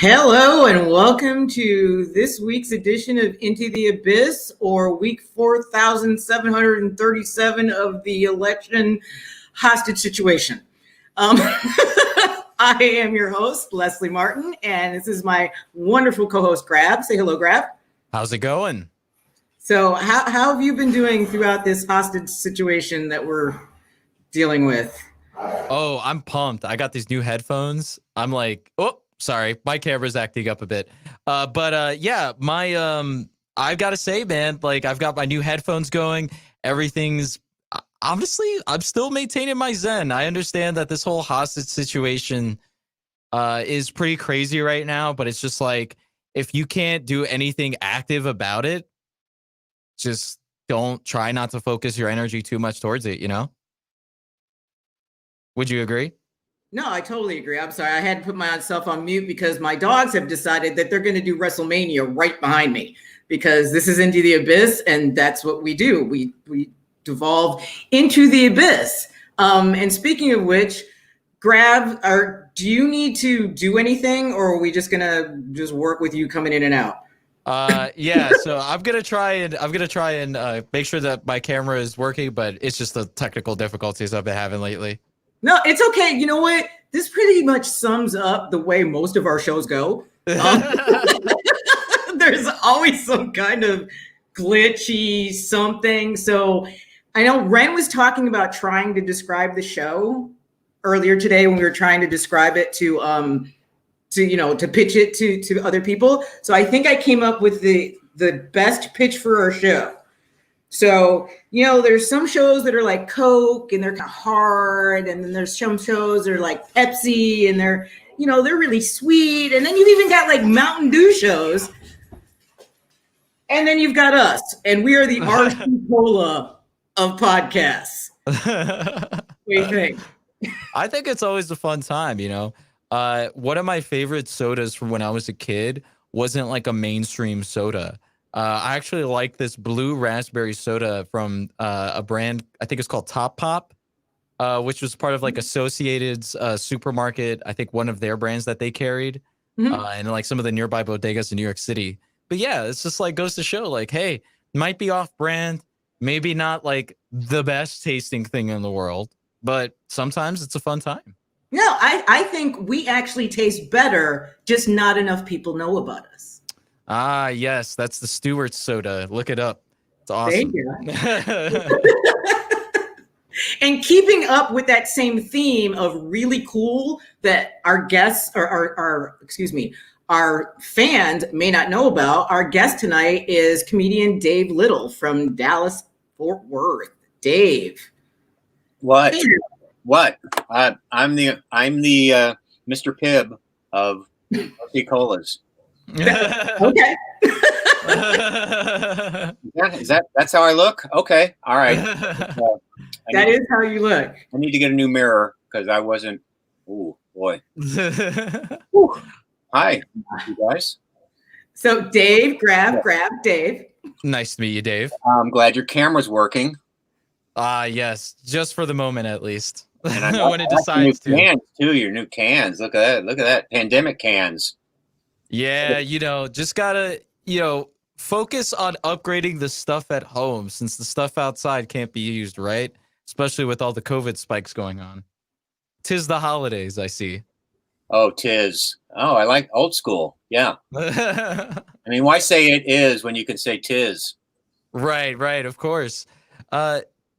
Hello and welcome to this week's edition of Into the Abyss, or week 4,737 of the election hostage situation. I am your host, Leslie Martin, and this is my wonderful co-host, GRAV. Say hello, GRAV. How's it going? So how have you been doing throughout this hostage situation that we're dealing with? Oh, I'm pumped. I got these new headphones. I'm like, oh, sorry, my camera's acting up a bit. Yeah, I've got to say, man, like I've got my new headphones going. Everything's honestly, I'm still maintaining my zen. I understand that this whole hostage situation is pretty crazy right now, but it's just like if you can't do anything active about it, just don't try not to focus your energy too much towards it, you know? Would you agree? No, I totally agree. I'm sorry. I had to put myself on mute because my dogs have decided that they're going to do WrestleMania right behind me because this is Into the Abyss and that's what we do. We devolve into the abyss. And speaking of which, GRAV, do you need to do anything or are we just going to just work with you coming in and out? Yeah, so I'm gonna try and make sure that my camera is working, but it's just the technical difficulties I've been having lately. No, it's okay. You know what? This pretty much sums up the way most of our shows go. There's always some kind of glitchy something. So I know Ren was talking about trying to describe the show earlier today when we were trying to describe it to pitch it to other people. So I think I came up with the best pitch for our show. So, there's some shows that are like Coke and they're kind of hard. And then there's some shows that are like Pepsi and they're really sweet. And then you've even got like Mountain Dew shows. And then you've got us. And we are the RC Cola of podcasts. What do you think? I think it's always a fun time, one of my favorite sodas from when I was a kid wasn't like a mainstream soda. I actually like this blue raspberry soda from a brand, I think it's called Top Pop, which was part of like Associated's supermarket. I think one of their brands that they carried, and like some of the nearby bodegas in New York City. But yeah, it's just like goes to show like, hey, might be off brand, maybe not like the best tasting thing in the world, but sometimes it's a fun time. No, I think we actually taste better, just not enough people know about us. Ah, yes, that's the Stewart's soda. Look it up. It's awesome. Thank you. And keeping up with that same theme of really cool that our guests or our fans may not know about, our guest tonight is comedian Dave Little from Dallas, Fort Worth. Dave. What? Hey. What? I'm the Mr. Pibb of RC Colas. Okay. That's how I look? Okay. All right. That is how you look. I need to get a new mirror because I wasn't. Oh boy. Hi, you guys. So Dave, grab Dave. Nice to meet you, Dave. I'm glad your camera's working. Yes, just for the moment at least. And I when it decides to. Cans too, your new cans. Look at that. Pandemic cans. Yeah, just gotta, focus on upgrading the stuff at home since the stuff outside can't be used, right? Especially with all the COVID spikes going on. 'Tis the holidays, I see. Oh, 'tis. Oh, I like old school. Yeah. I mean, why say it is when you can say 'tis? Right, of course.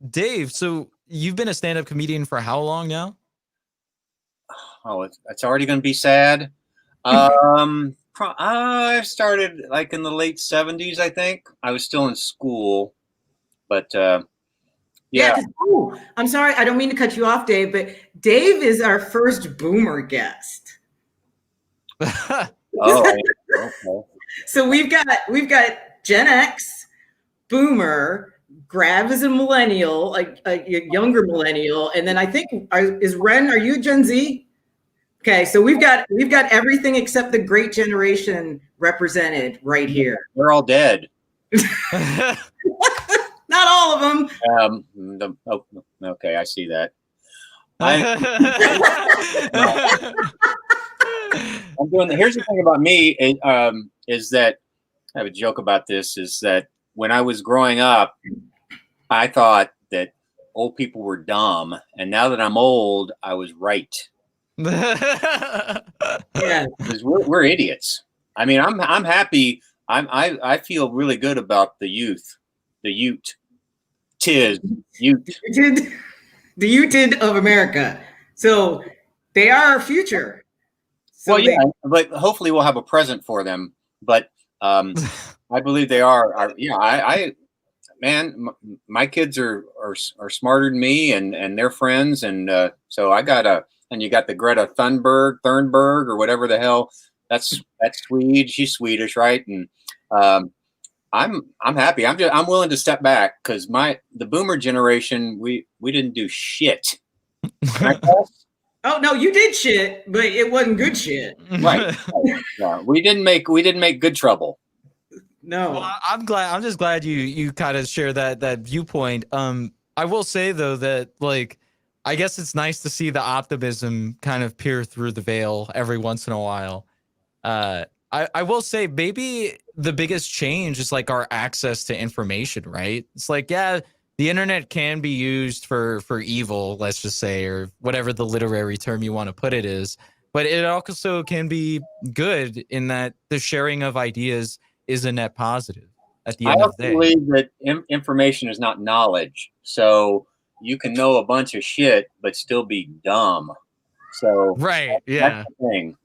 Dave, so you've been a stand-up comedian for how long now? Oh, it's already going to be sad. I started like in the late 70s, I think. I was still in school, but yeah. I'm sorry, I don't mean to cut you off, Dave, but Dave is our first boomer guest. Oh, okay. So we've got Gen X, boomer, GRAV is a millennial, like a younger millennial, and then I think is Ren? Are you Gen Z? Okay, so we've got everything except the great generation represented right here. They're all dead. Not all of them. Okay, I see that. I'm doing here's the thing about me is that I have a joke about this. Is that when I was growing up, I thought that old people were dumb, and now that I'm old, I was right. Yeah. Because we're idiots. I mean, I'm happy. I feel really good about the youth, the Ute, tis Ute. The Ute of America. So they are our future. So Well, yeah, but hopefully we'll have a present for them. But I believe they are. Yeah, man, my kids are smarter than me, and they're friends, and so I got and you got the Greta Thunberg, or whatever the hell. That's Swede. She's Swedish, right? And I'm happy. I'm willing to step back because the boomer generation, we didn't do shit. Oh no, you did shit, but it wasn't good shit. Right. Yeah, we didn't make good trouble. No. Well, I'm just glad you kind of share that viewpoint. I will say though that like I guess it's nice to see the optimism kind of peer through the veil every once in a while. I will say maybe the biggest change is like our access to information, right? It's like, yeah, the internet can be used for evil, let's just say, or whatever the literary term you want to put it is. But it also can be good in that the sharing of ideas is a net positive at the end of the day. I believe that information is not knowledge. So you can know a bunch of shit, but still be dumb. So right. Yeah. That's the thing.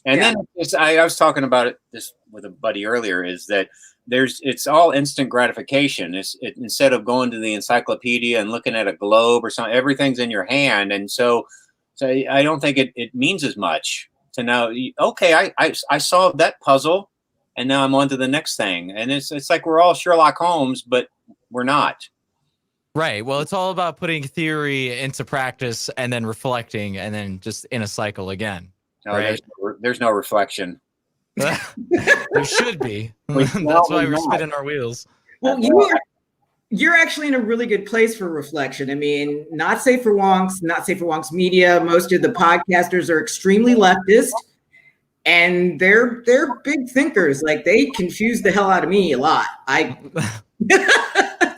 And then I was talking about it this with a buddy earlier, is that it's all instant gratification. Instead of going to the encyclopedia and looking at a globe or something, everything's in your hand. And so I don't think it means as much. So now, okay, I solved that puzzle, and now I'm on to the next thing. And it's like we're all Sherlock Holmes, but we're not. Right. Well, it's all about putting theory into practice and then reflecting and then just in a cycle again. No, right? There's no reflection. There should be. That's why we're spinning our wheels. Well, you're actually in a really good place for reflection. I mean, not safe for wonks media. Most of the podcasters are extremely leftist, and they're big thinkers. Like, they confuse the hell out of me a lot.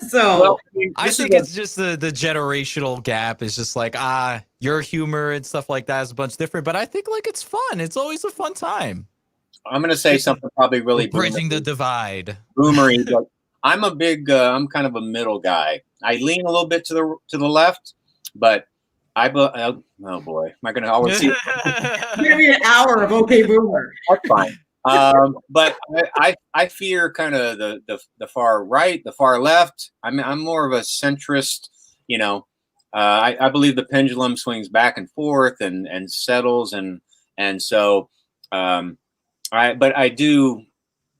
So I think it's just the generational gap is just like, your humor and stuff like that is a bunch different. But I think like it's fun. It's always a fun time. I'm going to say something probably really bridging the divide. Boomery. But I'm I'm kind of a middle guy. I lean a little bit to the left, but oh boy, am I going to always see? It's going to be an hour of okay boomer. That's fine. But I fear kind of the far right, the far left. I'm more of a centrist. You know, I believe the pendulum swings back and forth and settles, and so but I do,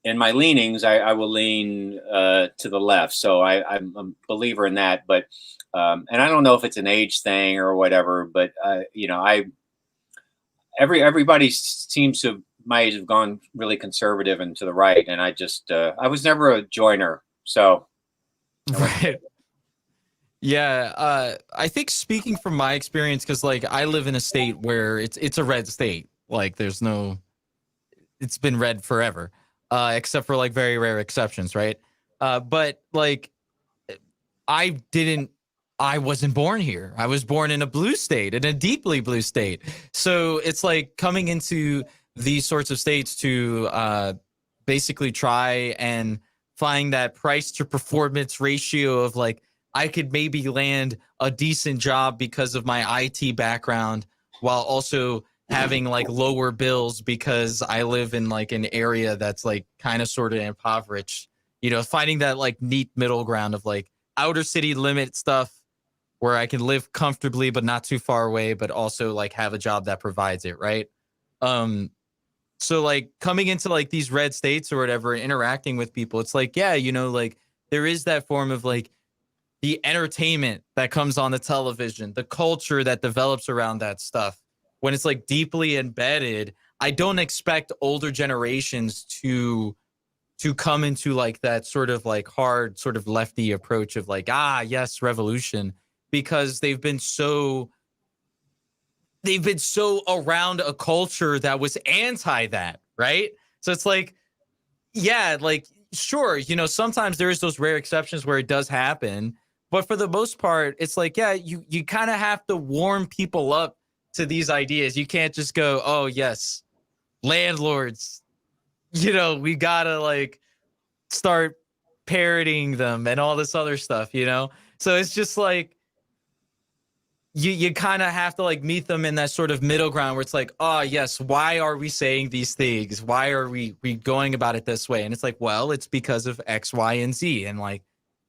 in my leanings, I will lean to the left. So I'm a believer in that. But and I don't know if it's an age thing or whatever. But you know, everybody seems to my age have gone really conservative and to the right, and I was never a joiner. So right. Yeah, I think speaking from my experience, because like I live in a state where it's a red state. Like it's been red forever, except for like very rare exceptions, right? But like I wasn't born here. I was born in a blue state, in a deeply blue state. So it's like coming into these sorts of states to basically try and find that price to performance ratio of like, I could maybe land a decent job because of my IT background while also having like lower bills because I live in like an area that's like kind of sort of impoverished, you know, finding that like neat middle ground of like outer city limit stuff where I can live comfortably, but not too far away, but also like have a job that provides it. Right. So like coming into like these red states or whatever, interacting with people, it's like, yeah, you know, like there is that form of like the entertainment that comes on the television, the culture that develops around that stuff. When it's like deeply embedded, I don't expect older generations to come into like that sort of like hard sort of lefty approach of like, yes, revolution, because they've been so they've been so around a culture that was anti that, right? So it's like, yeah, like, sure, you know, sometimes there's those rare exceptions where it does happen, but for the most part, it's like, yeah, you kind of have to warm people up to these ideas. You can't just go, oh yes, landlords, you know, we gotta like start parroting them and all this other stuff, you know? So it's just like you kind of have to like meet them in that sort of middle ground where it's like, oh yes, why are we saying these things? Why are we going about it this way? And it's like, well, it's because of X, Y, and Z. And like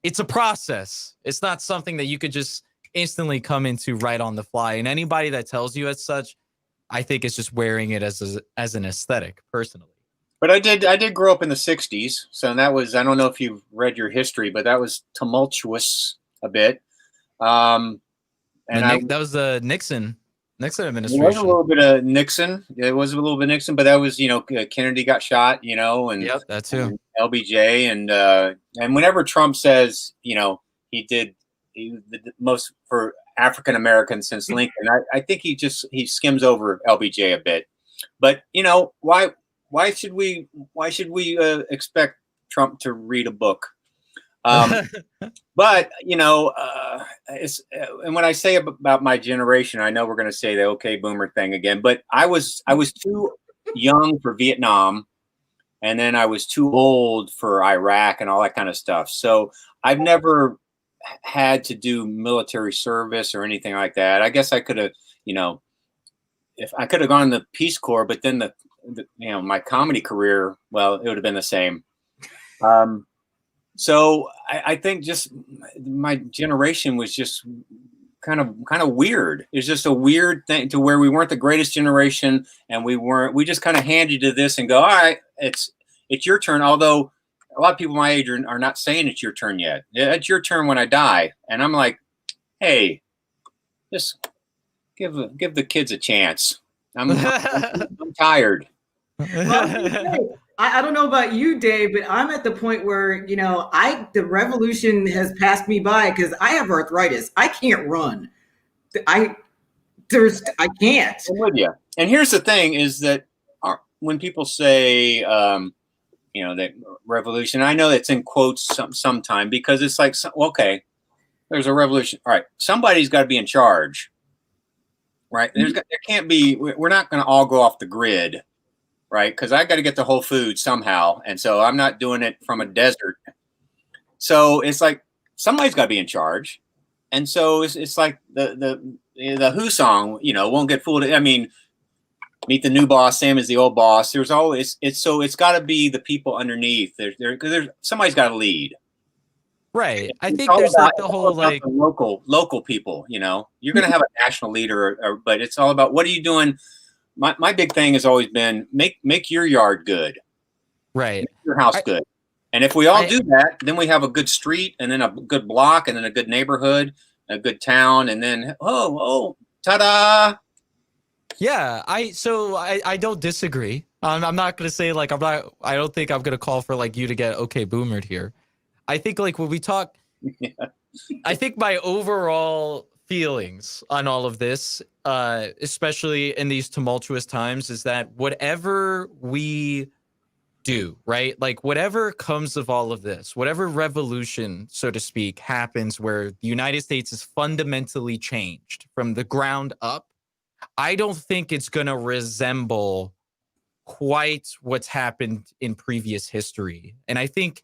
it's a process. It's not something that you could just instantly come into right on the fly. And anybody that tells you as such, I think is just wearing it as an aesthetic personally. But I did grow up in the '60s, so that was, I don't know if you've read your history, but that was tumultuous a bit. Um, and That was the Nixon It was a administration. little bit of Nixon. It was a little bit Nixon, but that was, Kennedy got shot, Yep, that too. and LBJ, and whenever Trump says, he did the most for African Americans since Lincoln, I think he skims over LBJ a bit. But why should we expect Trump to read a book? But and when I say about my generation, I know we're going to say the okay boomer thing again, but I was too young for Vietnam, and then I was too old for Iraq and all that kind of stuff. So I've never had to do military service or anything like that. I guess I could have, if I could have gone in the Peace Corps, but then my comedy career, well, it would have been the same. So I think just my generation was just kind of weird. It's just a weird thing to where we weren't the greatest generation, and we just kind of hand you to this and go, all right, it's your turn. Although a lot of people my age are not saying it's your turn yet. It's your turn when I die. And I'm like, hey, just give the kids a chance. I'm tired. Well, I don't know about you, Dave, but I'm at the point where, the revolution has passed me by because I have arthritis. I can't run. I can't. I'm with you. And here's the thing is that when people say, that revolution, I know it's in quotes sometime because it's like, okay, there's a revolution. All right. Somebody's got to be in charge, right? There can't be, we're not going to all go off the grid, right? Because I got to get to Whole Foods somehow. And so I'm not doing it from a desert. So it's like, somebody's got to be in charge. And so it's like the Who song, won't get fooled. I mean, meet the new boss, same as the old boss. There's always, it's got to be the people underneath. There's somebody's got to lead. Right. I think there's like the whole like the local people. You're going to have a national leader, but it's all about what are you doing. My big thing has always been make your yard good. Right. Make your house good. And if we all do that, then we have a good street, and then a good block, and then a good neighborhood, a good town, and then ta-da! Yeah, I don't disagree. I'm not gonna say like I don't think I'm gonna call for like you to get okay boomered here. I think like when we talk, I think my overall feelings on all of this, especially in these tumultuous times, is that whatever we do, right? Like whatever comes of all of this, whatever revolution, so to speak, happens where the United States is fundamentally changed from the ground up, I don't think it's going to resemble quite what's happened in previous history. And I think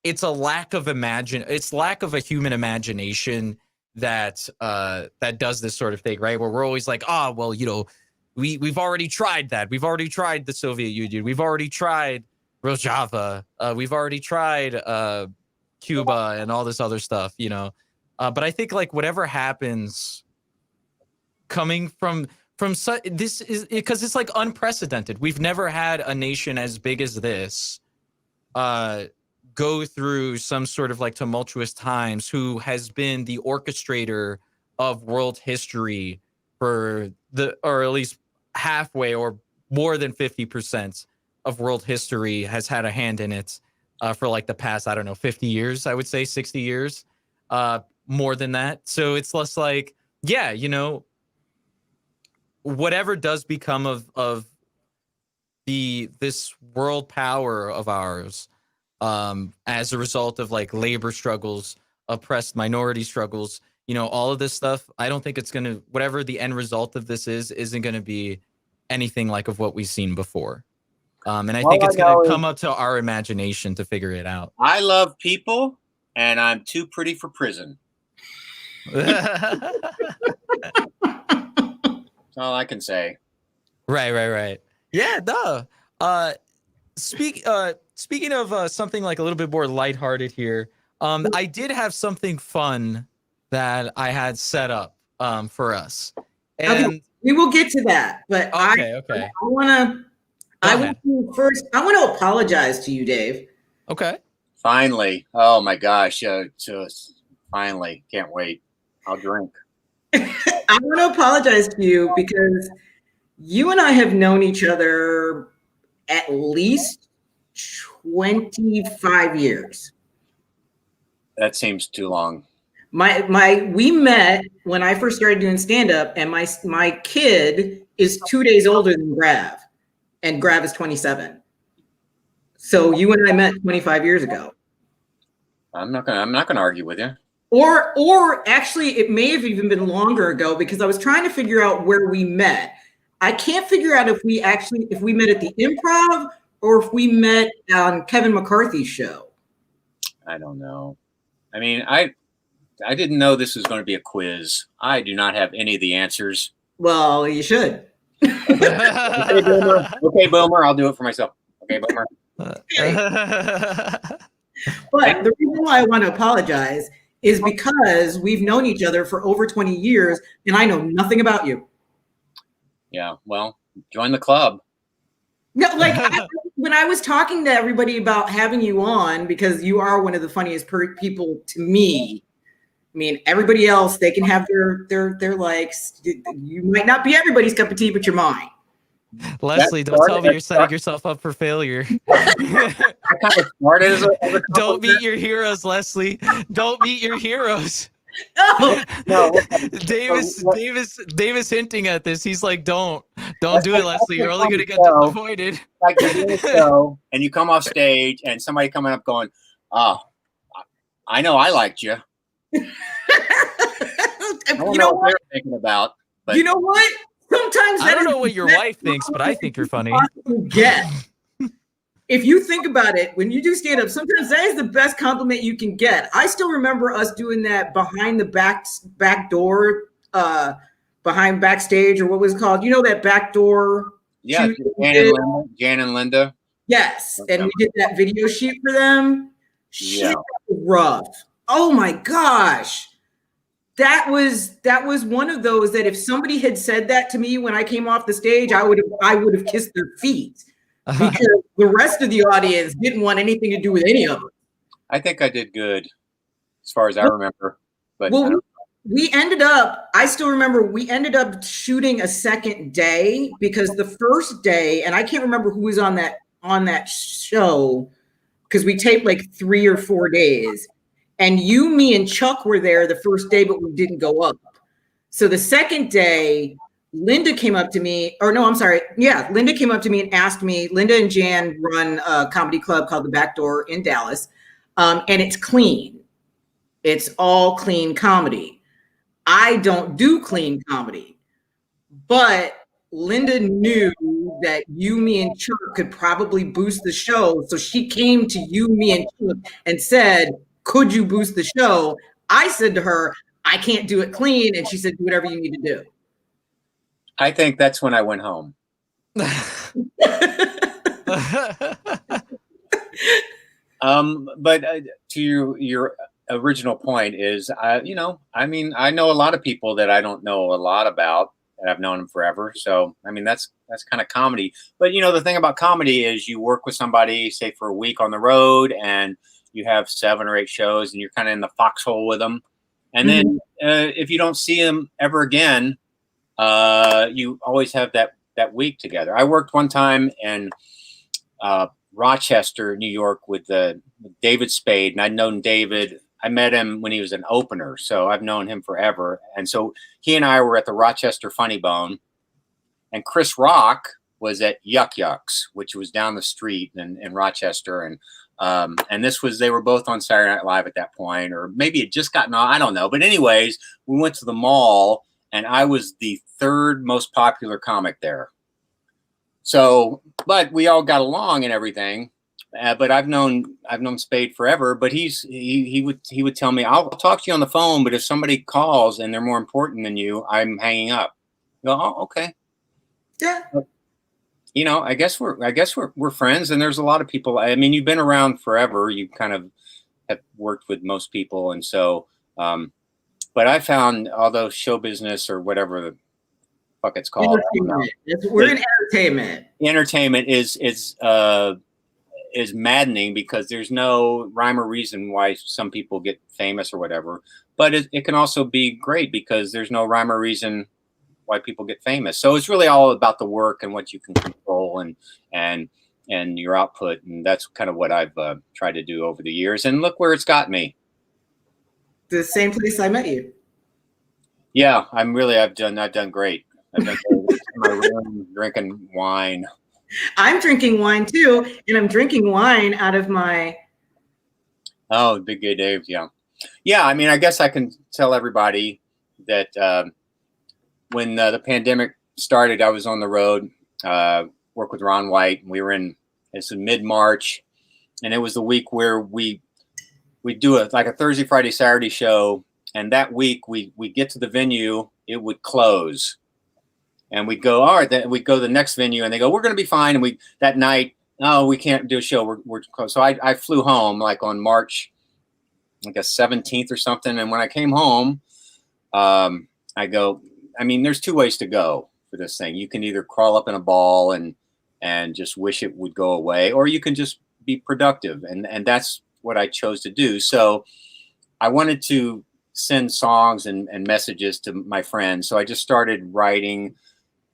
it's a lack of a human imagination that does this sort of thing, right? Where we're always like, we've already tried that. We've already tried the Soviet Union. We've already tried Rojava. We've already tried Cuba and all this other stuff, But I think like whatever happens coming from this is because it's like unprecedented. We've never had a nation as big as this go through some sort of like tumultuous times, who has been the orchestrator of world history or at least halfway or more than 50% of world history has had a hand in it for like the past, 50 years, I would say 60 years, more than that. So it's less like, whatever does become of this world power of ours, as a result of like labor struggles, oppressed minority struggles, all of this stuff, I don't think it's going to, whatever the end result of this isn't going to be anything like of what we've seen before. And I think it's going to come up to our imagination to figure it out. I love people, and I'm too pretty for prison. That's all I can say. Right. Yeah, duh. Speaking of something like a little bit more lighthearted here, I did have something fun that I had set up for us. And okay, we will get to that, but okay. I want to first. I want to apologize to you, Dave. Okay. Finally. Oh my gosh. Finally. Can't wait. I'll drink. I want to apologize to you because you and I have known each other at least 25 years. That seems too long. We met when I first started doing stand-up, and my kid is 2 days older than GRAV, and GRAV is 27. So you and I met 25 years ago. I'm not gonna argue with you. Or actually, it may have even been longer ago, because I was trying to figure out where we met. I can't figure out if we met at the Improv or if we met on Kevin McCarthy's show. I don't know. I mean, I didn't know this was going to be a quiz. I do not have any of the answers. Well, you should. Okay, Boomer. Okay, Boomer. I'll do it for myself. Okay, Boomer. But the reason why I want to apologize is because we've known each other for over 20 years, and I know nothing about you. Yeah, well, join the club. No, like when I was talking to everybody about having you on, because you are one of the funniest people to me. I mean, everybody else, they can have their likes. You might not be everybody's cup of tea, but you're mine. Leslie, don't tell me you're setting yourself up for failure. I kind of started as a Don't meet your heroes, Leslie. Don't meet your heroes. No. Davis hinting at this. He's like, don't do it, Leslie. You're only gonna get disappointed. Like you're doing a show and you come off stage and somebody coming up going, "Oh, I know I liked you." You know what they're thinking about, but you know what? Sometimes I don't know what your wife thinks, but I think you're funny. Get. If you think about it, when you do stand up, sometimes that is the best compliment you can get. I still remember us doing that behind the back door, behind backstage, or what was it called? You know, that back door. Yeah, Jan and Linda. Yes, and we did that video shoot for them. Shit, that was rough. Oh my gosh. That was one of those that if somebody had said that to me when I came off the stage, I would have kissed their feet, because the rest of the audience didn't want anything to do with any of it. I think I did good, as far as I remember. But we ended up, I still remember, we ended up shooting a second day, because the first day, and I can't remember who was on that show, because we taped like 3 or 4 days. And you, me, and Chuck were there the first day, but we didn't go up. So the second day, Linda came up to me, Linda came up to me and asked me, Linda and Jan run a comedy club called The Back Door in Dallas. And it's clean. It's all clean comedy. I don't do clean comedy, but Linda knew that you, me, and Chuck could probably boost the show. So she came to you, me, and Chuck and said, could you boost the show? I said to her, I can't do it clean. And she said, do whatever you need to do. I think that's when I went home. But to your original point is, I know a lot of people that I don't know a lot about, and I've known them forever. So, I mean, that's kind of comedy. But, the thing about comedy is you work with somebody, say, for a week on the road, and you have 7 or 8 shows, and you're kind of in the foxhole with them. And then if you don't see them ever again, you always have that week together. I worked one time in Rochester, New York, with David Spade, and I'd known David. I met him when he was an opener, so I've known him forever. And so he and I were at the Rochester Funny Bone, and Chris Rock was at Yuck Yucks, which was down the street in Rochester, and they were both on Saturday Night Live at that point, or maybe it just gotten on, I don't know. But anyways, we went to the mall, and I was the third most popular comic there. So, but we all got along and everything. But I've known Spade forever. But he would tell me, I'll talk to you on the phone, but if somebody calls and they're more important than you, I'm hanging up. I go, oh, okay. Yeah. You know, I guess we're friends, and there's a lot of people. I mean, you've been around forever. You kind of have worked with most people, and so. But I found, although show business or whatever the fuck it's called, we're in entertainment. Entertainment is maddening because there's no rhyme or reason why some people get famous or whatever. But it can also be great because there's no rhyme or reason why people get famous. So it's really all about the work and what you can control and your output. And that's kind of what I've tried to do over the years. And look where it's got me. The same place I met you. Yeah, I've done great. I've done great. In my room, drinking wine. I'm drinking wine too, and I'm drinking wine out of my. Oh, Big Gay Dave, yeah. Yeah, I mean, I guess I can tell everybody that when the pandemic started, I was on the road, work with Ron White. And we were it's in mid-March, and it was the week where we do a Thursday, Friday, Saturday show. And that week we get to the venue, it would close. And we'd go, all right, then we'd go to the next venue, and they go, we're going to be fine. And that night, no, we can't do a show. We're closed. So I flew home like on March, I guess 17th or something. And when I came home, I go, I mean, there's two ways to go for this thing. You can either crawl up in a ball and just wish it would go away, or you can just be productive. And that's what I chose to do. So I wanted to send songs and messages to my friends. So I just started writing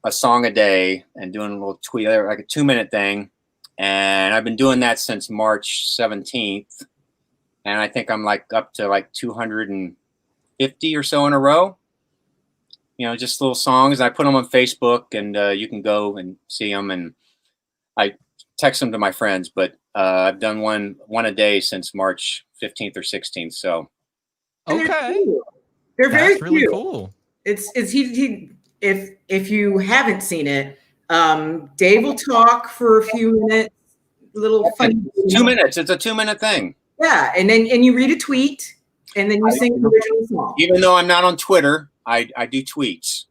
a song a day and doing a little tweet, like a 2-minute thing. And I've been doing that since March 17th. And I think I'm up to 250 or so in a row. You know, just little songs. I put them on Facebook, and you can go and see them. And I text them to my friends. But I've done one a day since March 15th or 16th. So. Okay. They're very really cute. Cool. If you haven't seen it, Dave will talk for a few minutes, little funny. 2 minutes. It's a 2-minute thing. Yeah, and you read a tweet, and then you sing the original song. Even though I'm not on Twitter, I do tweets,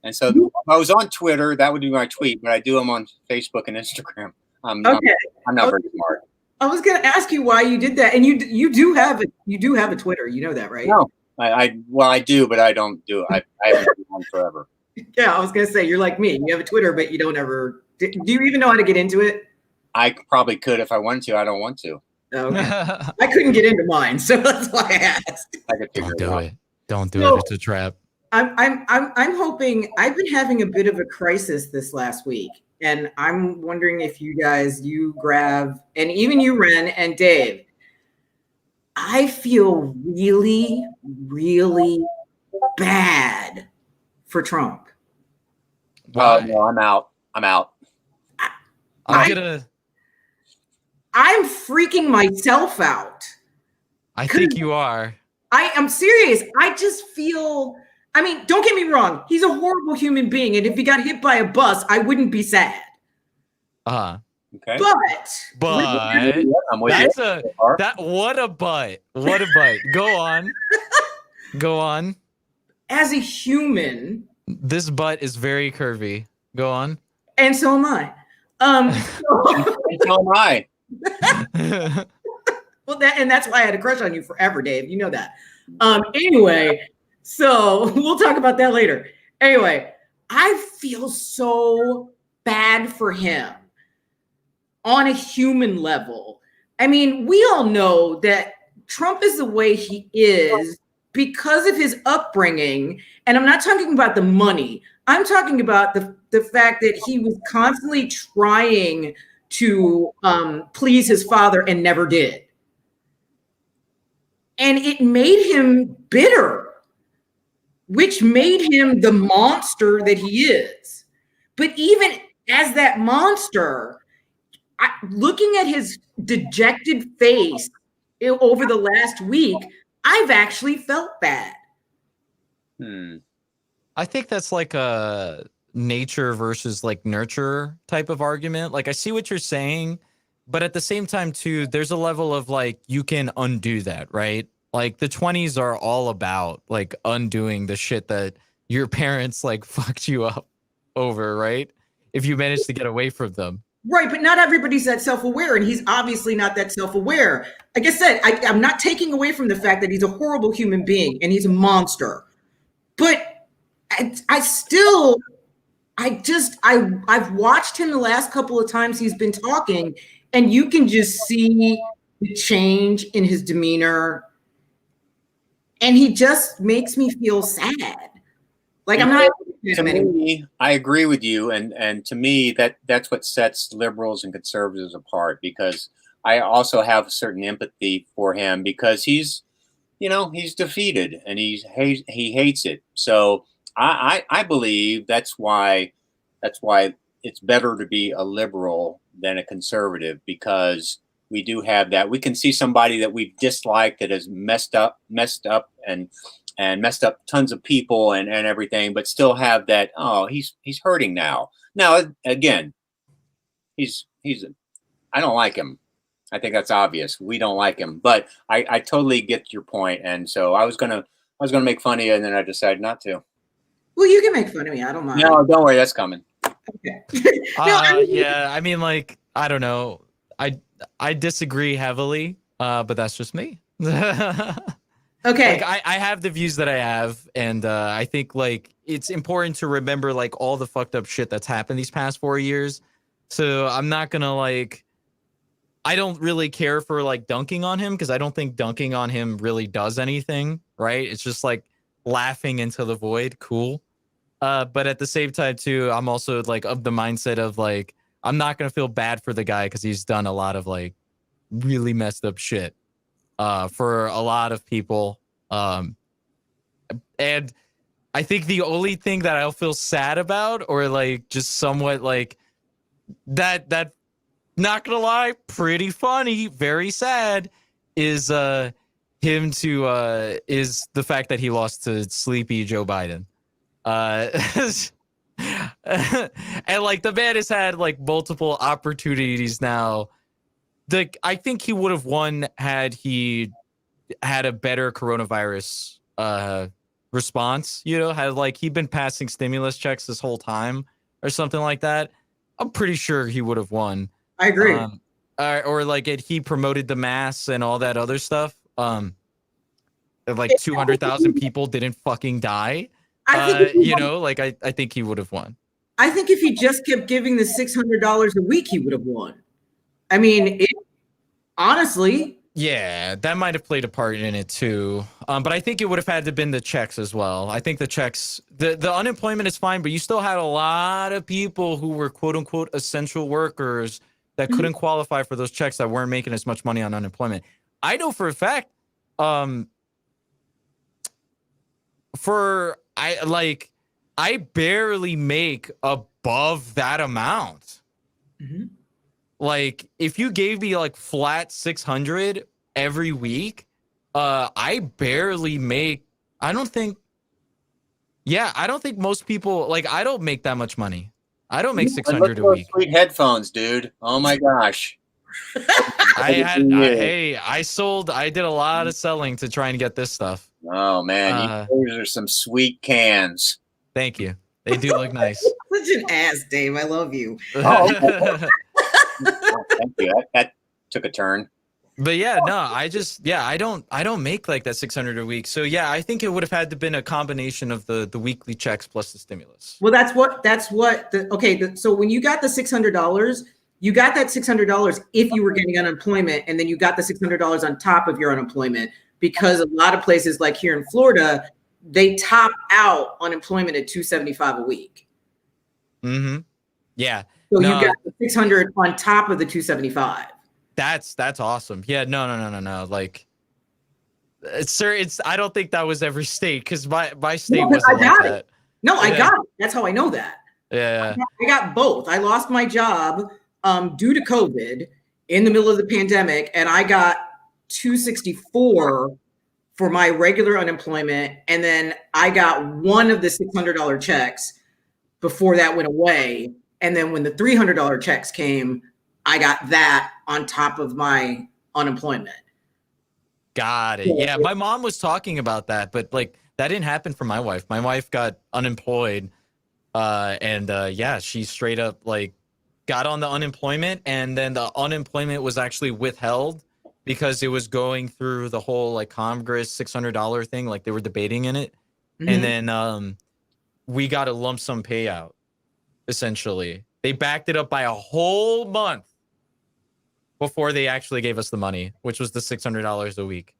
and so if I was on Twitter, that would be my tweet. But I do them on Facebook and Instagram. I'm not very smart. I was going to ask you why you did that, and you do have a Twitter. You know that, right? No, I do, but I don't do it. I haven't been on forever. Yeah, I was going to say you're like me. You have a Twitter, but you don't ever. Do you even know how to get into it? I probably could if I wanted to. I don't want to. Okay. I couldn't get into mine, so that's why I asked. I could figure Don't do it. Don't do No. it. It's a trap. I'm hoping. I've been having a bit of a crisis this last week, and I'm wondering if you guys, GRAV, and even you, Ren and Dave, I feel really, really bad for Trump. Why? No, I'm out. I'm freaking myself out. I think you are. I am serious. I just feel. I mean, don't get me wrong. He's a horrible human being, and if he got hit by a bus, I wouldn't be sad. Okay. But I'm with that's you. what a butt. What a butt. Go on. Go on. As a human, This butt is very curvy. Go on. and so am I. So am I. Well, that's why I had a crush on you forever, Dave. You know that. Anyway, so we'll talk about that later. Anyway, I feel so bad for him on a human level. I mean, we all know that Trump is the way he is because of his upbringing. And I'm not talking about the money. I'm talking about the fact that he was constantly trying to please his father and never did. And it made him bitter, which made him the monster that he is. But even as that monster, looking at his dejected face over the last week, I've actually felt bad. I think that's like a nature versus like nurture type of argument. Like I see what you're saying, but at the same time too, there's a level of like you can undo that, right? Like the 20s are all about like undoing the shit that your parents like fucked you up over, right? If you manage to get away from them. Right, but not everybody's that self-aware, and he's obviously not that self-aware. Like I said, I'm not taking away from the fact that he's a horrible human being and he's a monster. But I've watched him the last couple of times he's been talking, and you can just see the change in his demeanor, and he just makes me feel sad. Like I'm not. To me, I agree with you, and to me that's what sets liberals and conservatives apart, because I also have a certain empathy for him because he's defeated and he hates it. So I believe that's why it's better to be a liberal than a conservative, because we do have that. We can see somebody that we've disliked that has messed up and messed up tons of people and everything, but still have that, oh, he's hurting now. Now, again, I don't like him. I think that's obvious. We don't like him, but I totally get your point. And so I was gonna make fun of you, and then I decided not to. Well, you can make fun of me. I don't mind. No, don't worry. That's coming. Okay. Yeah, I mean, like, I don't know. I disagree heavily, but that's just me. Okay. Like I have the views that I have, and I think like it's important to remember like all the fucked up shit that's happened these past 4 years. So I'm not gonna like, I don't really care for like dunking on him, because I don't think dunking on him really does anything, right? It's just like laughing into the void. Cool. But at the same time too, I'm also like of the mindset of like, I'm not gonna feel bad for the guy because he's done a lot of like really messed up shit for a lot of people. And I think the only thing that I'll feel sad about, or like just somewhat like that not gonna lie, pretty funny, very sad, is the fact that he lost to sleepy Joe Biden. And like the man has had like multiple opportunities now. I think he would have won had he had a better coronavirus response, had like he'd been passing stimulus checks this whole time or something like that. I'm pretty sure he would have won. I agree. Or like he promoted the masks and all that other stuff. Like 200,000 people didn't fucking die. I think he would have won. I think if he just kept giving the $600 a week, he would have won. I mean, honestly. Yeah, that might have played a part in it too. But I think it would have had to been the checks as well. I think the checks, the unemployment is fine, but you still had a lot of people who were quote unquote essential workers that couldn't qualify for those checks, that weren't making as much money on unemployment. I know for a fact, I barely make above that amount. Mm-hmm. Like if you gave me like flat 600 every week, I barely make, I don't think most people, like I don't make that much money. I don't make 600 a week. Sweet headphones, dude. Oh my gosh. I did a lot of selling to try and get this stuff. Oh man, those are some sweet cans. Thank you. They do look nice. Such an ass, Dave. I love you. Oh, thank you. That took a turn. But yeah, no, I don't make like that 600 a week. So yeah, I think it would have had to been a combination of the weekly checks plus the stimulus. Well, so when you got the $600, you got that $600 if you were getting unemployment, and then you got the $600 on top of your unemployment, because a lot of places like here in Florida, they top out unemployment at $275 a week. Mm-hmm. Yeah. So you got the $600 on top of the $275. That's awesome. Yeah, no. Like, it's I don't think that was every state, because my state wasn't like that. No, I got it. That's how I know that. Yeah. I got both. I lost my job due to COVID in the middle of the pandemic, and I got 264 for my regular unemployment, and then I got one of the $600 checks before that went away, and then when the $300 checks came, I got that on top of my unemployment. Got it. Yeah, my mom was talking about that, but like that didn't happen for my wife. My wife got unemployed, and yeah, she straight up like got on the unemployment, and then the unemployment was actually withheld because it was going through the whole like Congress $600 thing, like they were debating in it, and then we got a lump sum payout. Essentially, they backed it up by a whole month before they actually gave us the money, which was the $600 a week.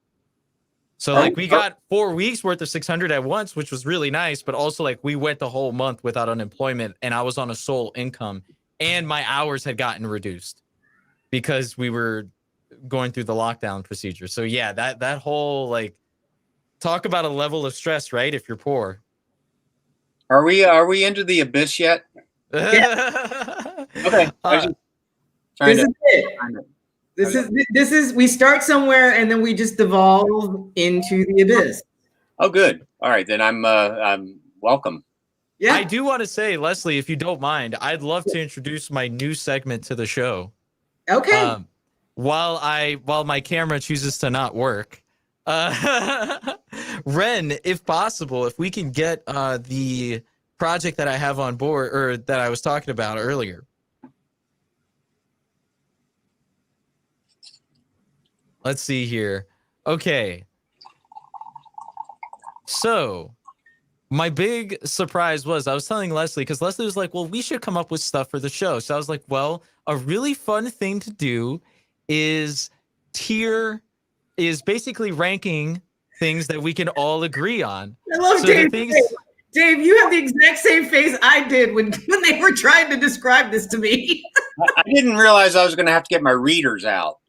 So like we got 4 weeks worth of 600 at once, which was really nice. But also like we went the whole month without unemployment, and I was on a sole income, and my hours had gotten reduced because we were going through the lockdown procedure. So yeah, that whole like talk about a level of stress, right? If you're poor. Are we into the abyss yet? Yeah. Okay. This is it. This is we start somewhere and then we just devolve into the abyss. Oh, good. All right, then I'm welcome. Yeah. I do want to say, Leslie, if you don't mind, I'd love to introduce my new segment to the show. Okay. While my camera chooses to not work, Ren, if possible, if we can get the project that I have on board, or that I was talking about earlier. Let's see here. Okay. So my big surprise was I was telling Leslie, because Leslie was like, well, we should come up with stuff for the show. So I was like, well, a really fun thing to do is basically ranking things that we can all agree on. I love Dave. Dave, you have the exact same face I did when they were trying to describe this to me. I didn't realize I was going to have to get my readers out.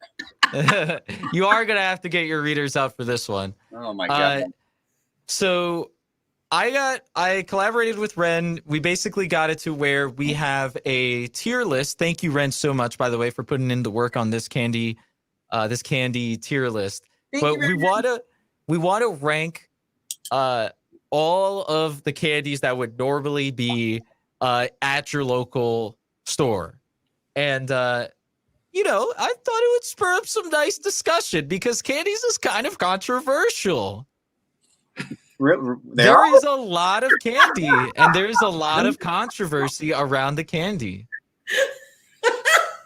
You are going to have to get your readers out for this one. Oh my God. So I collaborated with Ren. We basically got it to where we have a tier list. Thank you, Ren, so much, by the way, for putting in the work on this candy tier list. But we want to rank all of the candies that would normally be at your local store. And I thought it would spur up some nice discussion because candies is kind of controversial. There is a lot of candy, and there's a lot of controversy around the candy.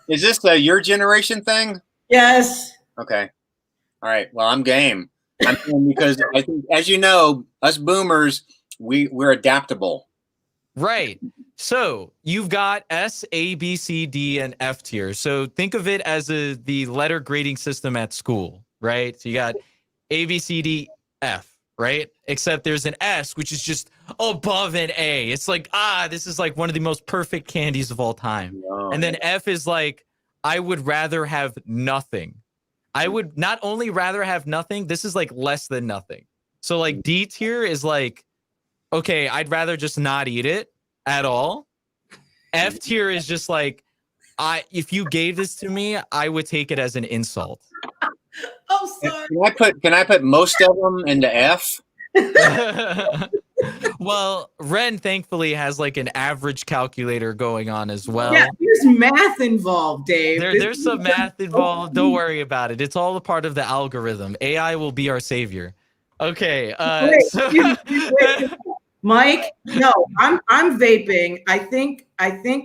Is this your generation thing? Yes. Okay. All right. Well, I'm game. I'm game because I think, as you know, us boomers, we're adaptable. Right. So you've got S, A, B, C, D, and F tier. So think of it as the letter grading system at school, right? So you got A, B, C, D, F, right? Except there's an S, which is just above an A. It's like, this is like one of the most perfect candies of all time. Oh, and then F is like, I would rather have nothing. I would not only rather have nothing, this is like less than nothing. So like D tier is like, okay, I'd rather just not eat it at all. F tier is just like, if you gave this to me, I would take it as an insult. Oh, sorry. Can I put most of them into F? Well, Ren thankfully has like an average calculator going on as well. Yeah, there's math involved, Dave. There's some math involved. Don't worry about it. It's all a part of the algorithm. AI will be our savior. Okay. Wait. Mike, no, I'm vaping. I think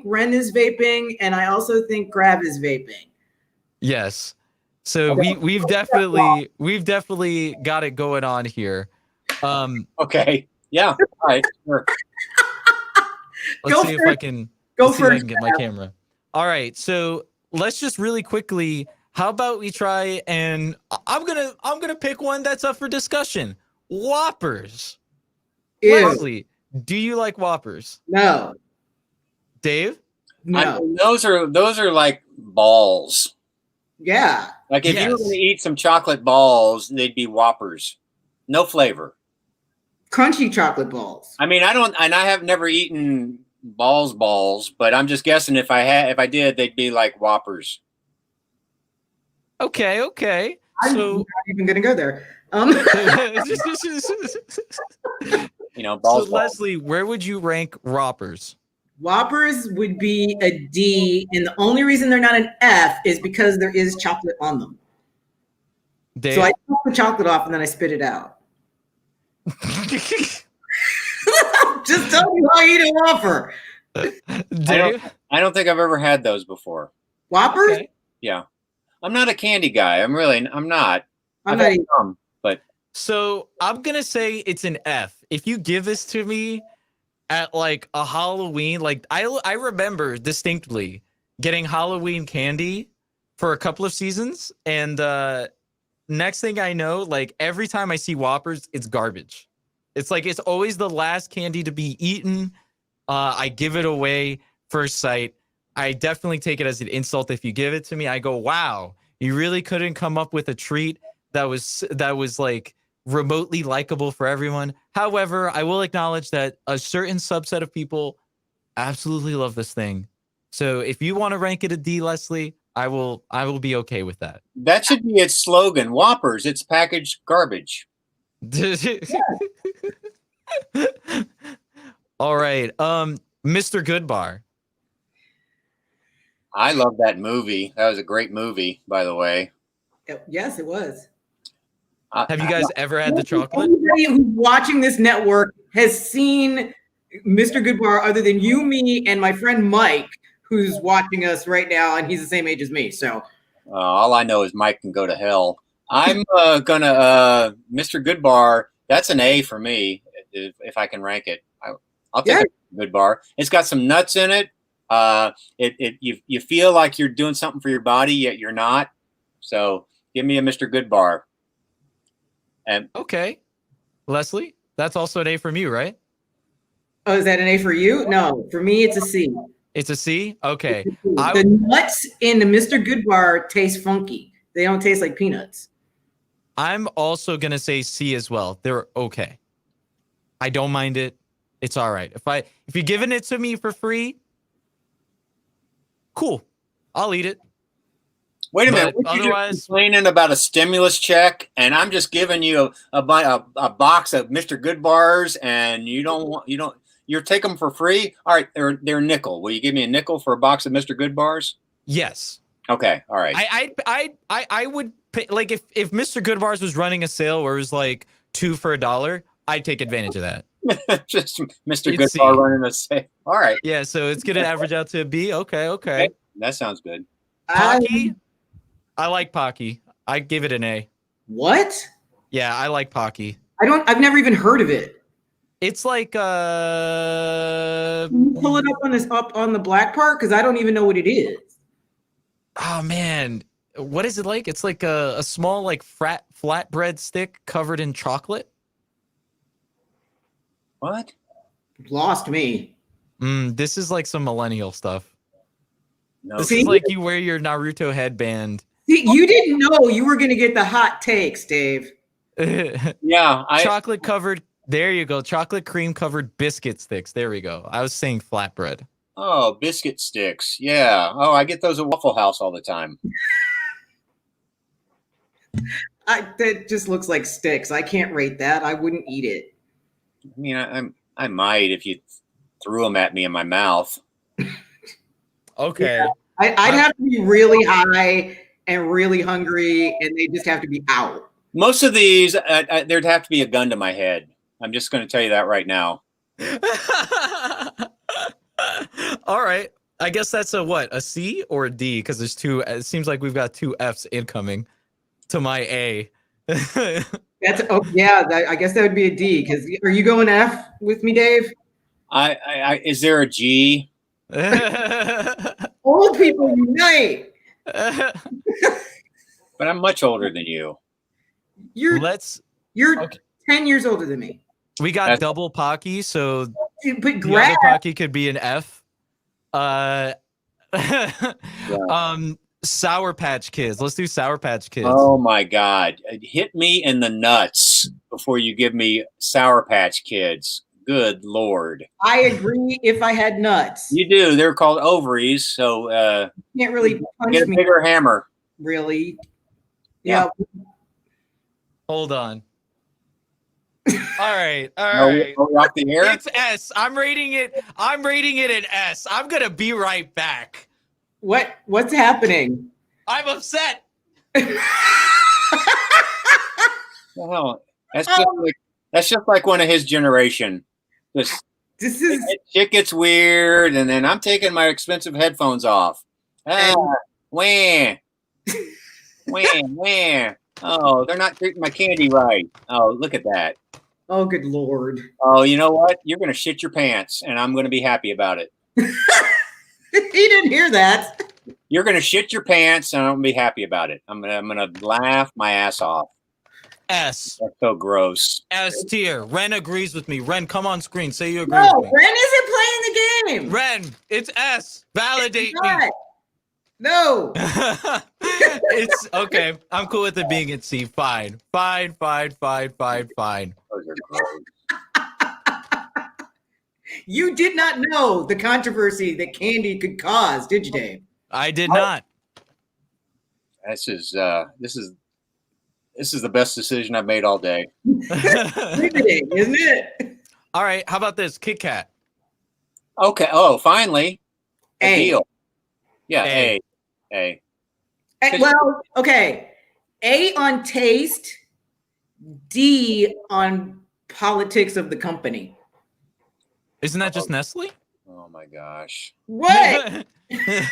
Ren is vaping, and I also think GRAV is vaping. Yes. So we've definitely got it going on here. Okay. Yeah. All right. Sure. Let's see if I can get my camera. All right. So let's just really quickly. How about we try and I'm gonna pick one that's up for discussion. Whoppers. Ew. Leslie, do you like Whoppers? No. Dave? No. Those are like balls. Yeah. Like if you were going to eat some chocolate balls, they'd be Whoppers. No flavor. Crunchy chocolate balls. I mean, I have never eaten balls. But I'm just guessing if I did, they'd be like Whoppers. Okay. I'm So, not even gonna go there. You know, so balls. Leslie, where would you rank Whoppers? Whoppers would be a D, and the only reason they're not an F is because there is chocolate on them. Dave? So I took the chocolate off and then I spit it out. Just tell me how you eat a Whopper. Dave? I don't think I've ever had those before. Whoppers? Okay. Yeah, I'm not a candy guy. I'm not. I'm I've not had eating. some, but So I'm gonna say it's an F. If you give this to me at like a Halloween, like I remember distinctly getting Halloween candy for a couple of seasons, and next thing I know, like every time I see Whoppers, it's garbage. It's like it's always the last candy to be eaten. I give it away first sight. I definitely take it as an insult if you give it to me. I go, wow, you really couldn't come up with a treat that was like remotely likable for everyone. However, I will acknowledge that a certain subset of people absolutely love this thing. So if you want to rank it a D, Leslie, I will be okay with that. that should be its slogan. Whoppers, it's packaged garbage. All right. Mr. Goodbar. I love that movie. That was a great movie, by the way. Yes, it was. Have you guys ever had the chocolate? Anybody who's watching this network has seen Mr. Goodbar other than you, me, and my friend Mike, who's watching us right now, and he's the same age as me. So All I know is Mike can go to hell. I'm gonna Mr. Goodbar. That's an A for me if I can rank it. I'll take a Goodbar. It's got some nuts in it. You feel like you're doing something for your body, yet you're not. So give me a Mr. Goodbar. And Okay. Leslie, that's also an A from you, right? Oh, is that an A for you? No, for me, it's a C. It's a C? Okay. The nuts in the Mr. Goodbar taste funky. They don't taste like peanuts. I'm also going to say C as well. They're okay. I don't mind it. It's all right. If you're giving it to me for free, cool. I'll eat it. wait a minute. But What you otherwise- just complaining about a stimulus check, and I'm just giving you a box of Mr. Goodbars, and you're taking them for free. All right, they're a nickel. Will you give me a nickel for a box of Mr. Goodbars? Yes. Okay, all right. I would pay, like if Mr. Goodbars was running a sale where it was like 2 for $1, I'd take advantage of that. Just Mr. It's Goodbar C. running a sale. All right. Yeah, so it's gonna average out to a B. Okay. Okay, that sounds good. Pocky, I like Pocky. I give it an A. What? Yeah, I like Pocky. I've never even heard of it. It's like Can you pull it up on the black part? Because I don't even know what it is. oh man, what is it like? It's like a small like flatbread stick covered in chocolate. What? Lost me. This is like some millennial stuff. No. This See? is like you wear your Naruto headband. See, you didn't know you were going to get the hot takes, Dave. Yeah, Chocolate covered. There you go. Chocolate cream covered biscuit sticks. There we go. I was saying flatbread. Oh, biscuit sticks. Yeah. Oh, I get those at Waffle House all the time. That just looks like sticks. I can't rate that. I wouldn't eat it. I mean, I might if you threw them at me in my mouth. Okay. Yeah. I'd have to be really high and really hungry, and they just have to be out. Most of these, there'd have to be a gun to my head. I'm just going to tell you that right now. All right. I guess that's a C or a D? Because there's two. It seems like we've got 2 Fs incoming to my A. I guess that would be a D. Because are you going F with me, Dave? Is there a G? Old people unite. But I'm much older than you. You're Okay. 10 years older than me. We got double Pocky, so But the GRAV, other Pocky could be an F. Sour Patch Kids. Let's do Sour Patch Kids. Oh my God! Hit me in the nuts before you give me Sour Patch Kids. Good Lord. I agree if I had nuts. You do. They're called ovaries, so Can't really punch get a me, bigger hammer. really. Yeah. Hold on. All right. Are we off the air? It's S. I'm rating it an S. I'm gonna be right back. What's happening? I'm upset. Well, that's just like one of his generation. This shit gets weird, and then I'm taking my expensive headphones off. Wah, wah. Oh, they're not treating my candy right. Oh, look at that. Oh, good Lord. Oh, you know what? You're gonna shit your pants, and I'm gonna be happy about it. He didn't hear that. You're gonna shit your pants, and I'm gonna be happy about it. I'm gonna laugh my ass off. S. That's so gross. S tier. Ren agrees with me. Ren, come on screen. Say you agree No, with me. Ren isn't playing the game. Ren, it's S. Validate It's me. not. No. It's okay. I'm cool with it being at C. Fine. Fine. Those are gross. You did not know the controversy that candy could cause, did you, Dave? I did not. This is the best decision I've made all day. Riveting, isn't it? All right. How about this? Kit Kat. Okay. Oh, finally, a A. deal. Yeah, A. A. Well, okay. A on taste, D on politics of the company. Isn't that just Nestle? Oh my gosh. What? Okay.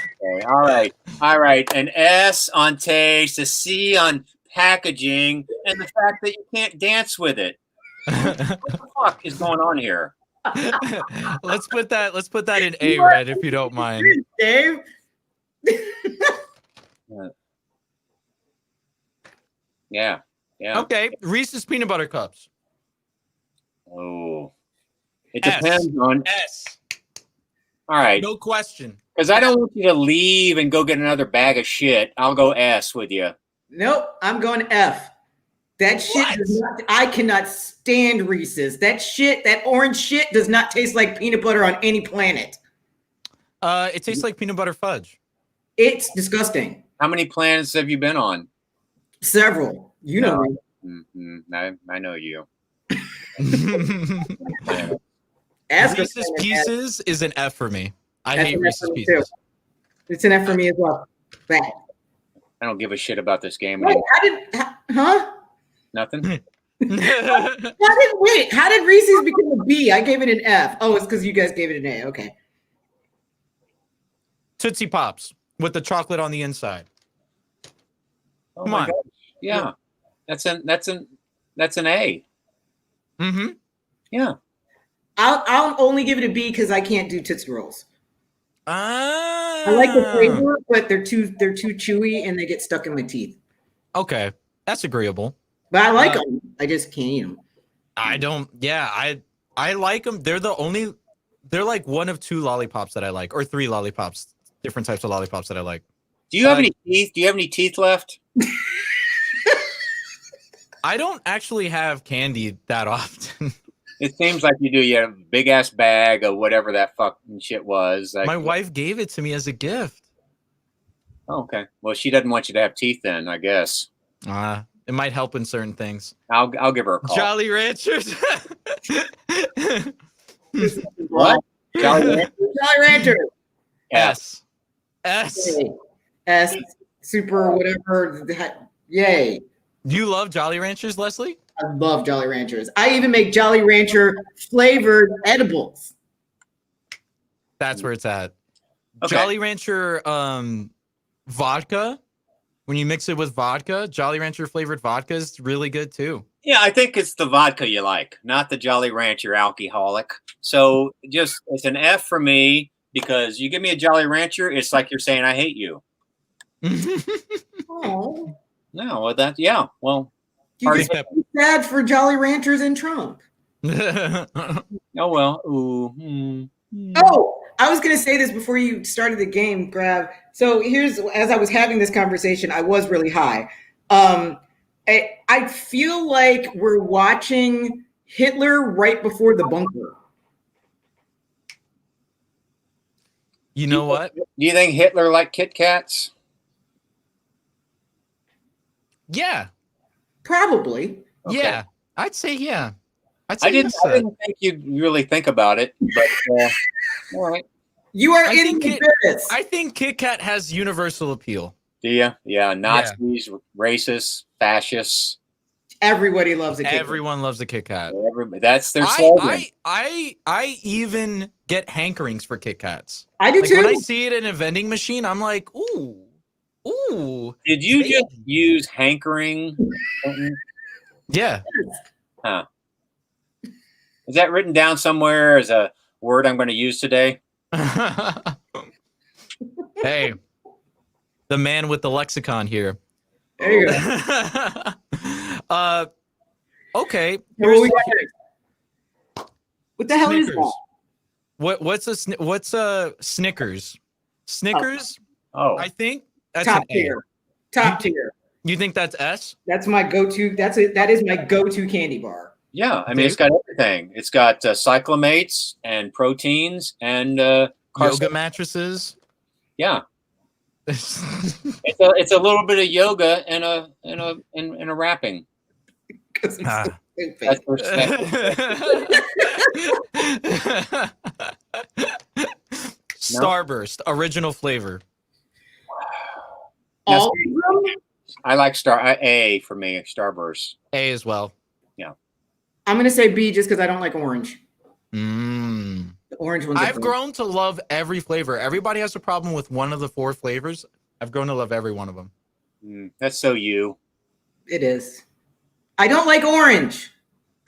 All right. An S on taste, a C on packaging, and the fact that you can't dance with it. What the fuck is going on here? Let's put that in A, Red, if you don't mind. Dave? Yeah. Okay. Reese's peanut butter cups. Oh. It S. depends on. S. All right. No question. Because I don't want you to leave and go get another bag of shit. I'll go S with you. Nope, I'm going F. That shit does not, I cannot stand Reese's. That orange shit does not taste like peanut butter on any planet. It tastes like peanut butter fudge. It's disgusting. How many planets have you been on? Several. You know me. I know you. Ask us. Reese's Pieces is an F for me. I That's hate an F Reese's for me Pieces. too. It's an F for me as well. Bad. I don't give a shit about this game Wait, anymore. huh? Nothing. How did Reese's become a B? I gave it an F. Oh, it's because you guys gave it an A. Okay. Tootsie Pops with the chocolate on the inside. Oh Come my on. gosh. Yeah. That's an A. Mm-hmm. Yeah. I'll only give it a B because I can't do Tootsie Rolls. I I like the flavor, but they're too chewy and they get stuck in my teeth. Okay, that's agreeable. But I like them. I just can't eat them. I don't. Yeah, I like them. They're like one of two lollipops that I like, or three lollipops, different types of lollipops that I like. Do you have any teeth? Do you have any teeth left? I don't actually have candy that often. It seems like you do. You have a big ass bag of whatever that fucking shit was. Like, My wife gave it to me as a gift. oh, okay. Well, she doesn't want you to have teeth then, I guess. It might help in certain things. I'll give her a call. Jolly Ranchers. What? Jolly Rancher? Jolly Rancher. S. Yay. S. Super whatever. Yay. Do you love Jolly Ranchers, Leslie? I love Jolly Ranchers. I even make Jolly Rancher flavored edibles. That's where it's at. Okay. Jolly Rancher vodka. When you mix it with vodka, Jolly Rancher flavored vodka is really good too. Yeah, I think it's the vodka you like, not the Jolly Rancher alcoholic. So just it's an F for me because you give me a Jolly Rancher, it's like you're saying I hate you. Oh, No, well that yeah, well. you just sad for Jolly Ranchers and Trump. Oh well. Ooh. Oh, I was going to say this before you started the game, Grav. So here's, as I was having this conversation, I was really high. I feel like we're watching Hitler right before the bunker. You know what? Do you think Hitler liked Kit Kats? Yeah. Probably. Okay. Yeah. I'd say yeah. I'd I say didn't. yes. I didn't think you'd really think about it, but all right. You are I in think the business. I think Kit Kat has universal appeal. Do you? Yeah, Nazis, racists, fascists. Everybody loves a Kit Kat. Everyone loves a Kit Kat. That's their slogan. I even get hankerings for Kit Kats. I do Like too. when I see it in a vending machine, I'm like, ooh. Did you baby. just use hankering? Yeah. Huh. Is that written down somewhere as a word I'm going to use today? Hey, the man with the lexicon here. There you go. Okay. What we got here? What the hell is Snickers. that? What's a Snickers? Snickers? Oh, I think that's Top an A. tier. Top tier. You think that's S? That's my go-to. That is my go-to candy bar. yeah. I mean, it's got everything. It's got cyclamates and proteins and Yoga mattresses. Yeah, it's a little bit of yoga and a wrapping. Ah. That's Starburst, original flavor. All of them? I like A for me. Starburst. A as well. Yeah. I'm gonna say B just because I don't like orange. Mm. The orange ones. I've grown to love every flavor. Everybody has a problem with one of the 4 flavors. I've grown to love every one of them. That's so you. It is. I don't like orange.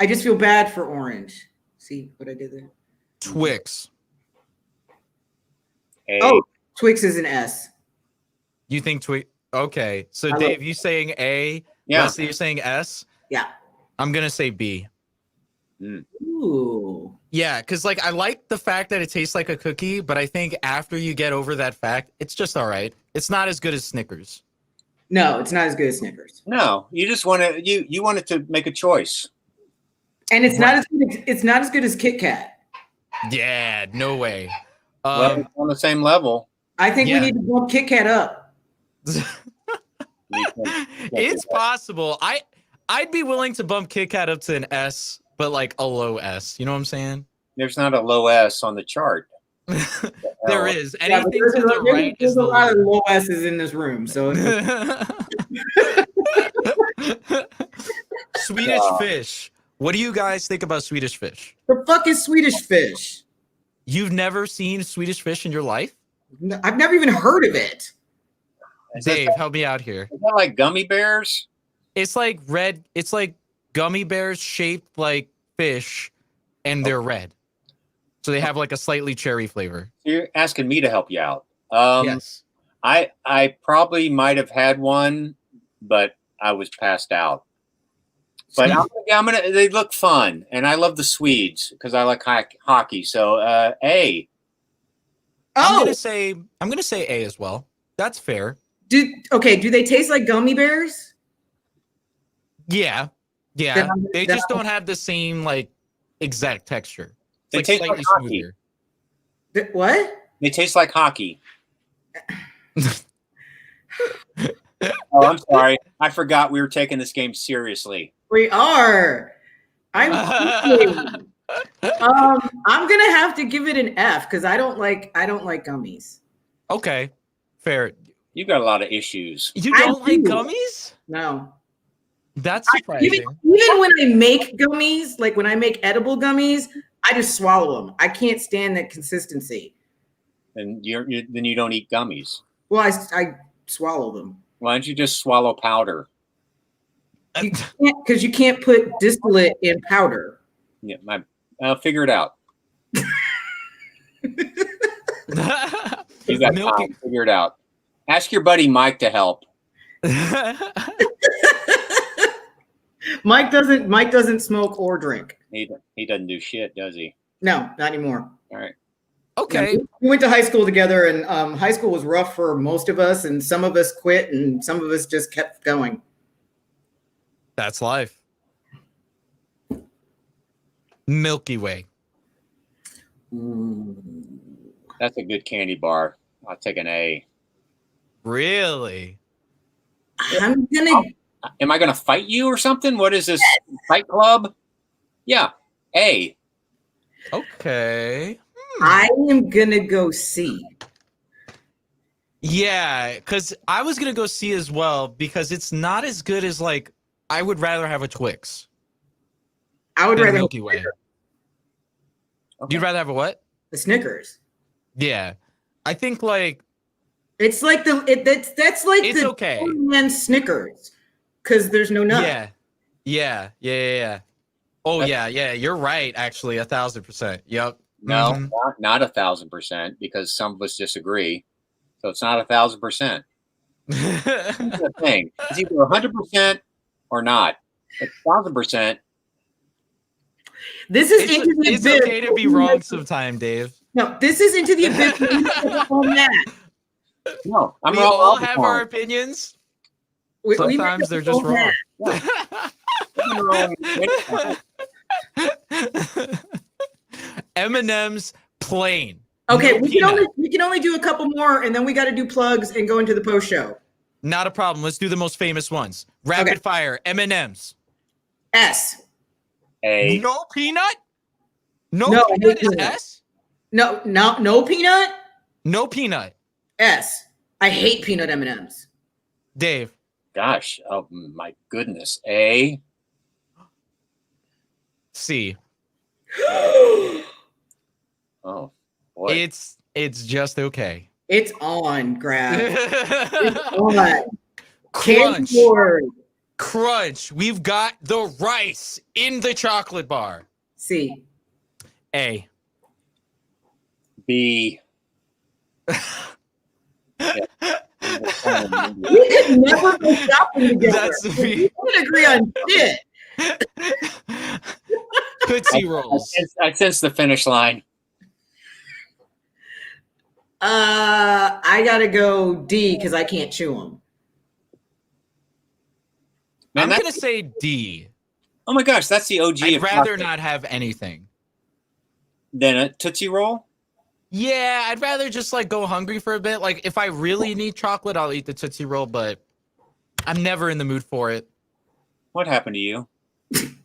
I just feel bad for orange. See what I did there? Twix. A. Oh, Twix is an S. You think Twix? Okay. So I Dave, you saying A? Yeah. Leslie, you're saying S? Yeah. I'm gonna say B. Ooh. Yeah, because like I like the fact that it tastes like a cookie, but I think after you get over that fact, it's just all right. It's not as good as Snickers. No, it's not as good as Snickers. No, you just want to you wanted to make a choice. And it's not as good. It's not as good as Kit Kat. Yeah, no way. Well, it's on the same level. I think we need to bump Kit Kat up. It's possible. I'd be willing to bump Kit Kat up to an S, but like a low S. You know what I'm saying? There's not a low S on the chart. There is. Anything to the right there's is a the lot of low S's in this room. So Swedish fish. What do you guys think about Swedish fish? the fuck is Swedish fish? You've never seen Swedish fish in your life? No, I've never even heard of it. Dave, help me out here. Is that like gummy bears? It's like red. It's like gummy bears shaped like fish, and they're red. So they have like a slightly cherry flavor. You're asking me to help you out. Yes. I probably might have had one, but I was passed out. But I'm gonna. They look fun, and I love the Swedes because I like hockey. So A. I'm gonna say A as well. That's fair. Do they taste like gummy bears? Yeah. They just don't have the same like exact texture. It's They like taste slightly like hockey. smoother. What? They taste like hockey. Oh, I'm sorry. I forgot we were taking this game seriously. We are. I'm gonna have to give it an F because I don't like gummies. Okay. Fair. You've got a lot of issues. You don't like gummies? No. That's surprising. Even when I make gummies, like when I make edible gummies, I just swallow them. I can't stand that consistency. And then you don't eat gummies. Well, I swallow them. Why don't you just swallow powder? Because you can't put distillate in powder. Yeah, I'll figure it out. You got time. Figure it out. Ask your buddy Mike to help. Mike doesn't smoke or drink. He doesn't do shit, does he? No, not anymore. All right. Okay. Yeah, we went to high school together, and high school was rough for most of us, and some of us quit, and some of us just kept going. That's life. Milky Way. Ooh. That's a good candy bar. I'll take an A. Really? I'm gonna. Am I going to fight you or something? What is this? Fight Club? Yeah. A. Okay. I am gonna go C. Yeah, because I was gonna go C as well because it's not as good as like I would rather have a Twix I would than a rather Milky Way. Okay. You'd rather have a what? the Snickers. Yeah, I think like It's like that's like it's the okay. and Snickers because there's no nut. Yeah. Oh yeah. You're right. Actually, 1,000%. Yep. No, Mhm. not 1,000% because some of us disagree. So it's not 1,000%. That's the thing. It's either 100% or not. It's 1,000%. This is into the It's abyss. okay to be wrong sometime, Dave. No, this is into the abyss. On that. No, I'm We wrong all the have time. our opinions. We Sometimes they're just wrong. I'm wrong anytime. M&M's plain. Okay, No we peanut. can only do a couple more, and then we got to do plugs and go into the post show. Not a problem. Let's do the most famous ones. Rapid fire. M&M's. S. A. No peanut? No No, peanut is peanut. S? No peanut. No peanut. S. I hate peanut M&Ms. Dave. Gosh, oh my goodness. A. C. Oh boy. It's just okay. It's on, Grav. It's on. Crunch. Candy board. Crunch. We've got the rice in the chocolate bar. C. A. B. We could never go shopping together. That's me. We couldn't agree on shit. Tootsie Rolls. I sense the finish line. I gotta go D because I can't chew them. Man, I'm that's- going to say D. Oh my gosh, that's the OG I'd of rather chocolate. not have anything. Than a Tootsie Roll? Yeah, I'd rather just like go hungry for a bit. Like if I really need chocolate, I'll eat the Tootsie Roll, but I'm never in the mood for it. What happened to you?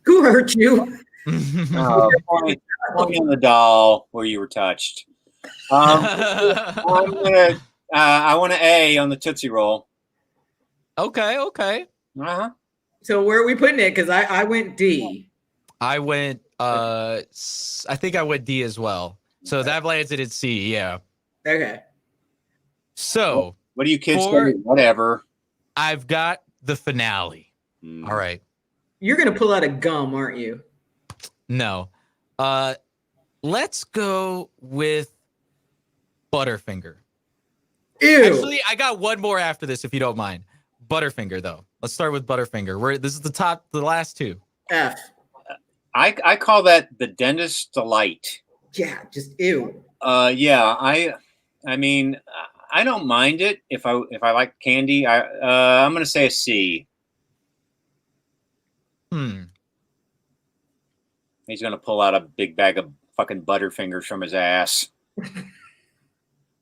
Who hurt you? Point on the doll where you were touched. I want an A on the Tootsie Roll. Okay. Uh-huh. So where are we putting it? Because I went D. I went I think I went D as well. So that lands it at C, yeah. Okay. So What do you kids For- say? Whatever. I've got the finale. Mm. All right. You're gonna pull out a gum, aren't you? No. Let's go with Butterfinger. Ew. Actually, I got one more after this, if you don't mind. Butterfinger, though. Let's start with Butterfinger. This is the last two. F. I call that the dentist's delight. Yeah, just ew. Yeah, I mean, I don't mind it if I like candy. I'm gonna say a C. He's gonna pull out a big bag of fucking Butterfingers from his ass.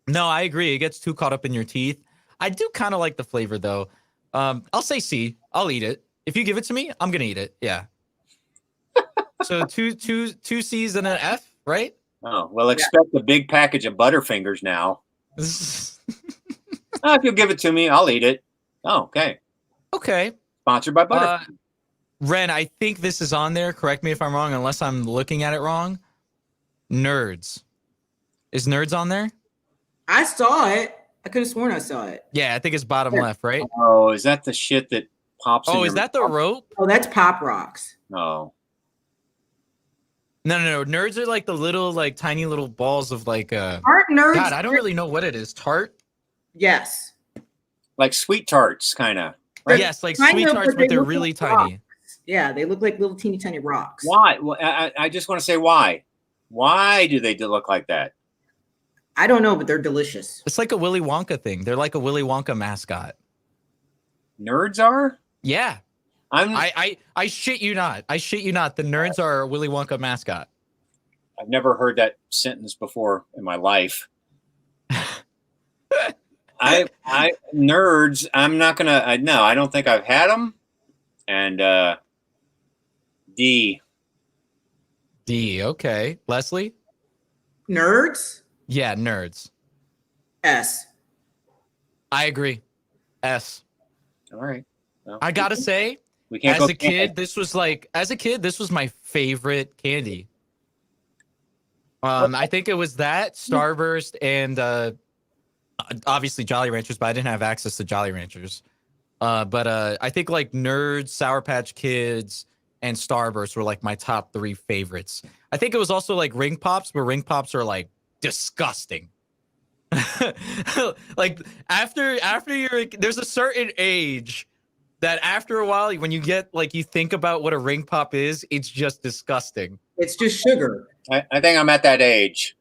No, I agree. It gets too caught up in your teeth. I do kind of like the flavor, though. I'll say C. I'll eat it. If you give it to me, I'm gonna eat it. Yeah. So two C's and an F, right? Oh well, expect a big package of Butterfingers now. If you'll give it to me, I'll eat it. Oh, okay. Okay. Sponsored by Butterfingers. Ren, I think this is on there. Correct me if I'm wrong, unless I'm looking at it wrong. Nerds. Is Nerds on there? I saw it. I could have sworn I saw it. Yeah, I think it's bottom left, right? Oh, is that the shit that pops? in Oh, your is that the mouth? rope? Oh, that's Pop Rocks. No. No. Nerds are like the little, like tiny little balls of like Aren't nerds? God, I don't really know what it is. Tart? Yes. Like sweet tarts, kind of. They're Yes, like kind sweet of, tarts, but but they they're look really like tiny. Yeah, they look like little teeny tiny rocks. Why? Well, I just want to say why. Why do they look like that? I don't know, but they're delicious. It's like a Willy Wonka thing. They're like a Willy Wonka mascot. Nerds are? Yeah. I shit you not. I shit you not. The Nerds are a Willy Wonka mascot. I've never heard that sentence before in my life. I nerds. I'm not gonna. No, I don't think I've had them. And D. D. Okay, Leslie. Nerds. Yeah, nerds. S. I agree. S. All right. Well, I gotta say, we can't as go a kid, this was my favorite candy. I think it was that Starburst and obviously Jolly Ranchers, but I didn't have access to Jolly Ranchers. But I think like Nerds, Sour Patch Kids, and Starburst were like my top 3 favorites. I think it was also like Ring Pops, but Ring Pops are like disgusting. Like after there's a certain age that after a while, when you get like you think about what a Ring Pop is, it's just disgusting. It's just sugar. I think I'm at that age.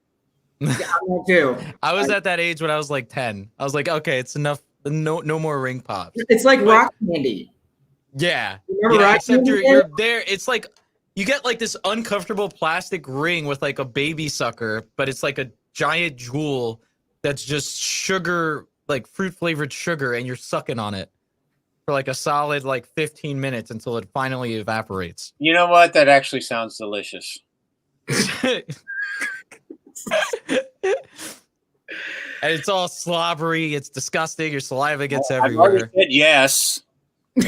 Yeah, I do. I was at that age when I was like 10. I was like, okay, it's enough. No more Ring Pops. It's like rock candy. Yeah. Remember Yeah, rock except candy? you're there. It's like you get like this uncomfortable plastic ring with like a baby sucker, but it's like a giant jewel that's just sugar, like fruit flavored sugar, and you're sucking on it for like a solid like 15 minutes until it finally evaporates. You know what? That actually sounds delicious. And it's all slobbery. It's disgusting. Your saliva gets I've already everywhere. said yes. You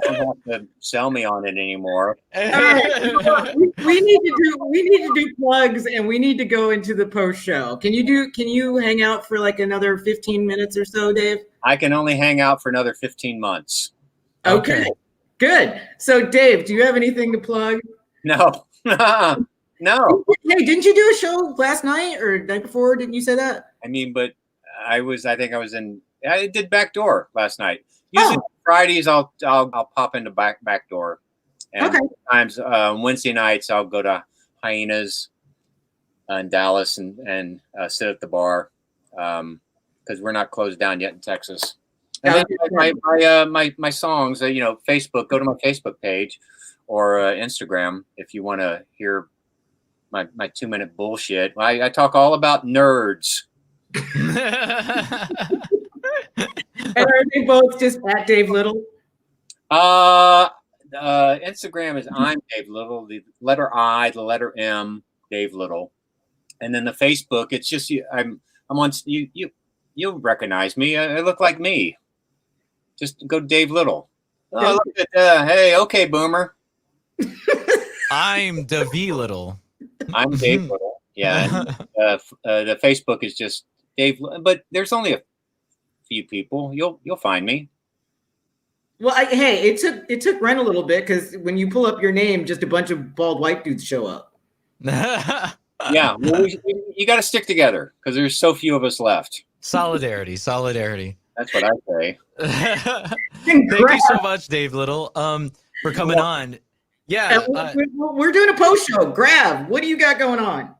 don't have to sell me on it anymore. All right, we need to do plugs, and we need to go into the post show. Can you hang out for like another 15 minutes or so, Dave? I can only hang out for another 15 months. Okay. Good. So, Dave, do you have anything to plug? No. No. Hey, didn't you do a show last night or night before? Didn't you say that? I mean, but I did Backdoor last night. Usually Fridays I'll pop into Backdoor. And sometimes Wednesday nights I'll go to Hyenas in Dallas and sit at the bar because we're not closed down yet in Texas. And then my songs, Facebook, go to my Facebook page or Instagram if you want to hear my 2-minute bullshit. I talk all about nerds. And are they both just at Dave Little? Instagram is I'm Dave Little, the letter I, the letter M, Dave Little. And then the Facebook, it's just I'm on you'll recognize me. I look like me. Just go Dave Little. Oh, look at hey, okay, boomer. I'm Davy Little. I'm Dave Little. Yeah. And, the Facebook is just Dave, but there's only a few people. You'll find me. Well, hey, it took Ren a little bit because when you pull up your name, just a bunch of bald white dudes show up. Yeah, well, you got to stick together because there's so few of us left. Solidarity. That's what I say. Thank you so much, Dave Little, for coming on. Yeah, we're doing a post show. GRAV, what do you got going on?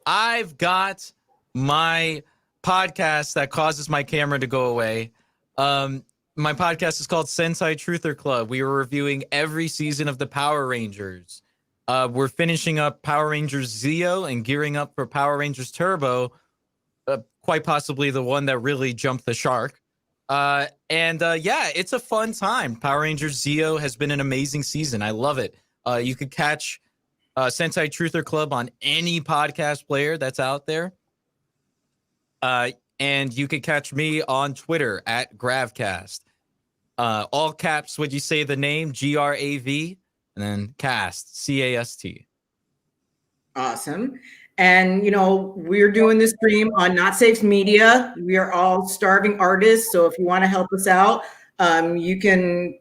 I've got my podcast that causes my camera to go away. My podcast is called Sentai Truther Club. We are reviewing every season of the Power Rangers. We're finishing up Power Rangers Zeo and gearing up for Power Rangers Turbo, quite possibly the one that really jumped the shark. Yeah, it's a fun time. Power Rangers Zeo has been an amazing season. I love it. You could catch Sentai Truther Club on any podcast player that's out there. And you can catch me on Twitter at GravCast. All caps when you say the name, GRAV, and then cast, CAST. Awesome. And, we're doing this stream on Not Safe Media. We are all starving artists. So if you want to help us out, you can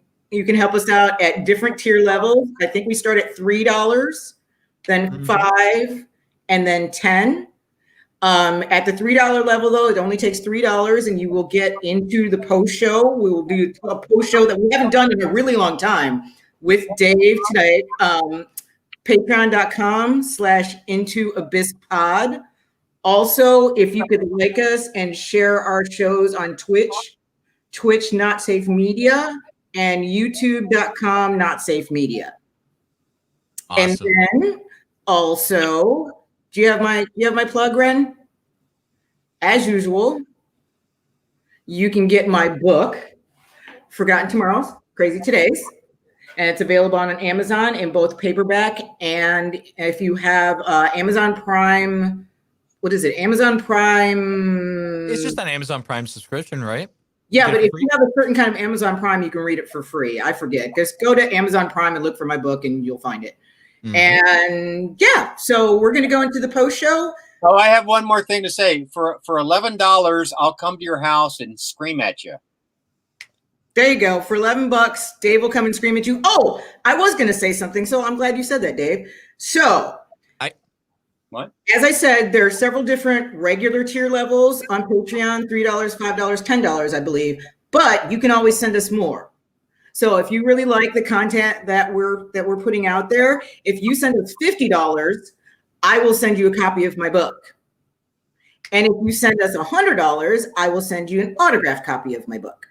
help us out at different tier levels. I think we start at $3, then $5, and then $10. At the $3 level, though, it only takes $3 and you will get into the post show. We will do a post show that we haven't done in a really long time with Dave tonight. Patreon.com/IntoAbyssPod. Also, if you could like us and share our shows on Twitch Not Safe Media, and YouTube.com Not Safe Media. Awesome. And then also, do you have my plug, Ren? as usual, you can get my book, Forgotten Tomorrows, Crazy Todays. And it's available on Amazon in both paperback and if you have Amazon Prime, what is it? Amazon Prime. It's just an Amazon Prime subscription, right? Yeah, Get but it if for you have a certain kind of Amazon Prime, you can read it for free. I forget. Just go to Amazon Prime and look for my book and you'll find it. And yeah, so we're going to go into the post show. Oh, I have one more thing to say. For $11, I'll come to your house and scream at you. There you go. For $11, Dave will come and scream at you. Oh, I was going to say something, so I'm glad you said that, Dave. So, What? As I said, there are several different regular tier levels on Patreon, $3, $5, $10, I believe, but you can always send us more. So if you really like the content that we're putting out there, if you send us $50, I will send you a copy of my book. And if you send us $100, I will send you an autographed copy of my book.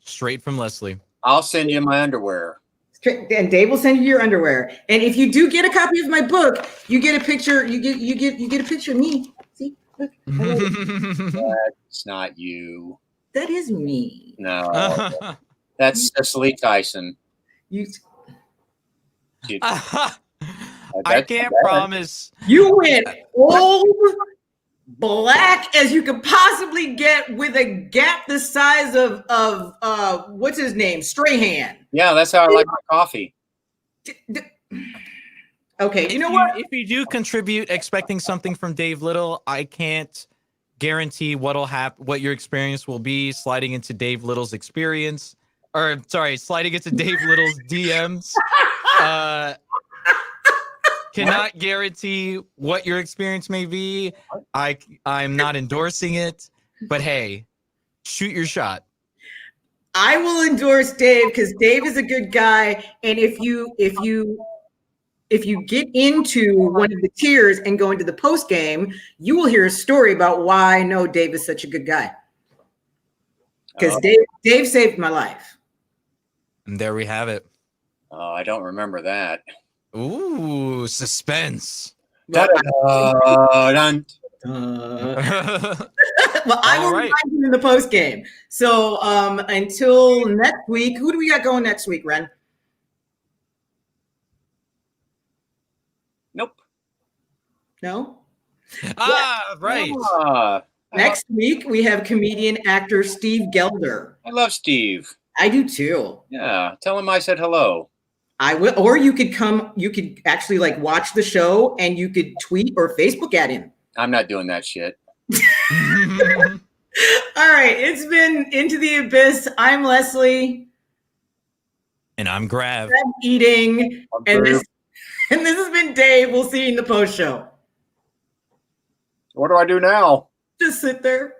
Straight from Leslie. I'll send you my underwear. And Dave will send you your underwear. And if you do get a copy of my book, you get a picture. You get a picture of me. See, look, That's not you. that is me. No, that's Cecily Tyson. You I can't promise. you went old black as you could possibly get with a gap the size of what's his name, Strahan. Yeah, that's how I like my coffee. Okay, you know what? If you do contribute expecting something from Dave Little, I can't guarantee what'll happen, what your experience will be sliding into Dave Little's experience, or sorry, sliding into Dave Little's DMs. Cannot guarantee what your experience may be. I'm not endorsing it, but hey, shoot your shot. I will endorse Dave because Dave is a good guy, and if you get into one of the tiers and go into the post game, you will hear a story about why I know Dave is such a good guy. Because Dave saved my life. And there we have it. Oh, I don't remember that. Ooh, suspense. Well, Dun. well, I will All right. remind you in the post game. So until next week, who do we got going next week, Ren? Nope. No? Right. Next week, we have comedian actor Steve Gelder. I love Steve. I do too. Yeah, tell him I said hello. I will, or you could actually like watch the show and you could tweet or Facebook at him. I'm not doing that shit. All right, it's been Into the Abyss. I'm Leslie. And I'm Grav. I'm eating. And this has been Dave. We'll see you in the post show. What do I do now? Just sit there.